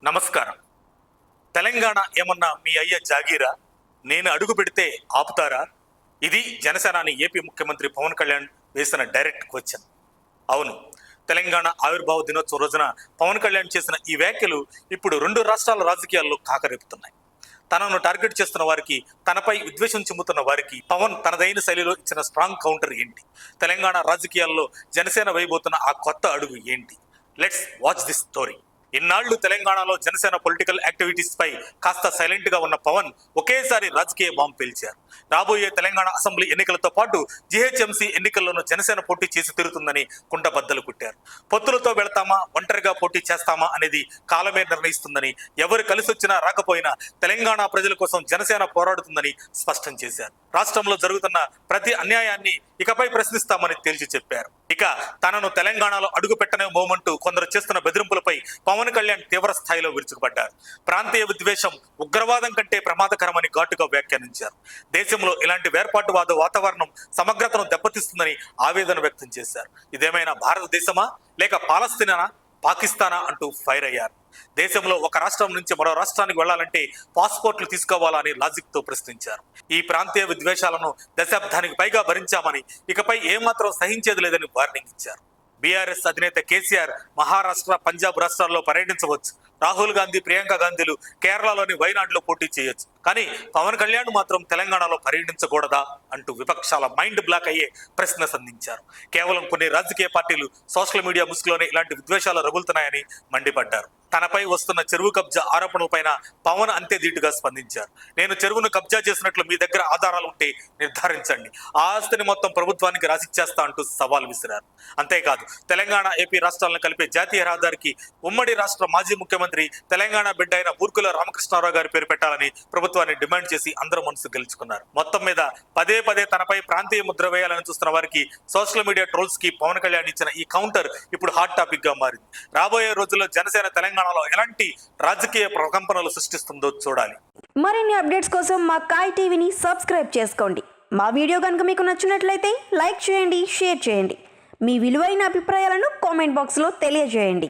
నమస్కారం. తెలంగాణ ఏమన్నా మీ అయ్య జాగీరా? నేను అడుగు పెడితే ఆపుతారా? ఇది జనసేనాని ఏపీ ముఖ్యమంత్రి పవన్ కళ్యాణ్ వేసిన డైరెక్ట్ క్వశ్చన్. అవును, తెలంగాణ ఆవిర్భావ దినోత్సవం రోజున పవన్ కళ్యాణ్ చేసిన ఈ వ్యాఖ్యలు ఇప్పుడు రెండు రాష్ట్రాల రాజకీయాల్లో కాకరేపుతున్నాయి. తనను టార్గెట్ చేస్తున్న వారికి, తనపై విద్వేషం చెందుతున్న వారికి పవన్ తనదైన శైలిలో ఇచ్చిన స్ట్రాంగ్ కౌంటర్ ఏంటి? తెలంగాణ రాజకీయాల్లో జనసేన వేయబోతున్న ఆ కొత్త అడుగు ఏంటి? Let's watch this story. ఇన్నాళ్లు తెలంగాణలో జనసేన పొలిటికల్ యాక్టివిటీస్ పై కాస్త సైలెంట్ గా ఉన్న పవన్ ఒకేసారి రాజకీయ బాంబు పేల్చారు. రాబోయే తెలంగాణ అసెంబ్లీ ఎన్నికలతో పాటు జీహెచ్ఎంసీ ఎన్నికల్లోనూ జనసేన పోటీ చేసి తిరుగుతుందని కుండబద్దలు కొట్టారు. పొత్తులతో వెళతామా, ఒంటరిగా పోటీ చేస్తామా అనేది కాలమే నిర్ణయిస్తుందని, ఎవరు కలిసి వచ్చినా రాకపోయినా తెలంగాణ ప్రజల కోసం జనసేన పోరాడుతుందని స్పష్టం చేశారు. రాష్ట్రంలో జరుగుతున్న ప్రతి అన్యాయాన్ని ఇకపై ప్రశ్నిస్తామని తేల్చి చెప్పారు. ఇక తనను తెలంగాణలో అడుగు పెట్టనే మోమంటూ కొందరు చేస్తున్న బెదిరింపులపై పవన్ కళ్యాణ్ తీవ్ర స్థాయిలో విరుచుకుపడ్డారు. ప్రాంతీయ విద్వేషం ఉగ్రవాదం కంటే ప్రమాదకరమని ఘాటుగా వ్యాఖ్యానించారు. దేశంలో ఇలాంటి వేర్పాటువాద వాతావరణం సమగ్రతను దెబ్బతీస్తుందని ఆవేదన వ్యక్తం చేశారు. ఇదేమైనా భారతదేశమా లేక పాలస్తీనా, పాకిస్తానా అంటూ ఫైర్ అయ్యారు. దేశంలో ఒక రాష్ట్రం నుంచి మరో రాష్ట్రానికి వెళ్లాలంటే పాస్పోర్ట్లు తీసుకోవాలని లాజిక్ తో ప్రశ్నించారు. ఈ ప్రాంతీయ విద్వేషాలను దశాబ్దానికి పైగా భరించామని, ఇకపై ఏమాత్రం సహించేది లేదని వార్నింగ్ ఇచ్చారు. బీఆర్ఎస్ అధినేత కేసీఆర్ మహారాష్ట్ర, పంజాబ్ రాష్ట్రాల్లో పర్యటించవచ్చు. రాహుల్ గాంధీ, ప్రియాంక గాంధీలు కేరళలోని వైనాడులో పోటీ చేయొచ్చు. కానీ పవన్ కళ్యాణ్ మాత్రం తెలంగాణలో పర్యటించకూడదా అంటూ విపక్షాల మైండ్ బ్లాక్ అయ్యే ప్రశ్న సంధించారు. కేవలం కొన్ని రాజకీయ పార్టీలు సోషల్ మీడియా ముసుగులోనే ఇలాంటి విద్వేషాలు రగులుతున్నాయని మండిపడ్డారు. తనపై వస్తున్న చెరువు కబ్జా ఆరోపణలపైన పవన్ అంతే ధీటుగా స్పందించారు. నేను చెరువును కబ్జా చేసినట్లు మీ దగ్గర ఆధారాలు ఉంటే నిర్ధారించండి, ఆ ఆస్తిని మొత్తం ప్రభుత్వానికి రాసిచ్చేస్తా అంటూ సవాల్ విసిరారు. అంతేకాదు, తెలంగాణ, ఏపీ రాష్ట్రాలను కలిపే జాతీయ రహదారికి ఉమ్మడి రాష్ట్ర మాజీ ముఖ్యమంత్రి, తెలంగాణ బిడ్డ అయిన బూర్గుల రామకృష్ణారావు గారి పేరు పెట్టాలని ప్రభుత్వాన్ని డిమాండ్ చేసి అందరూ మనసు గెలుచుకున్నారు. మొత్తం మీద పదే పదే తనపై ప్రాంతీయ ముద్ర వేయాలని చూస్తున్న వారికి, సోషల్ మీడియా ట్రోల్స్ కి పవన్ కళ్యాణ్ ఇచ్చిన ఈ కౌంటర్ ఇప్పుడు హాట్ టాపిక్ గా మారింది. రాబోయే రోజుల్లో జనసేన తెలంగాణలో ఎలాంటి రాజకీయ ప్రకంపనలు సృష్టిస్తుందో చూడాలి. మరిన్ని అప్డేట్స్ కోసం మా కాయ్ టీవీని సబ్స్క్రైబ్ చేసుకోండి. మా వీడియో కనుక మీకు నచ్చినట్లయితే లైక్ చేయండి, షేర్ చేయండి. మీ విలువైన అభిప్రాయాలను కామెంట్ బాక్స్లో తెలియజేయండి.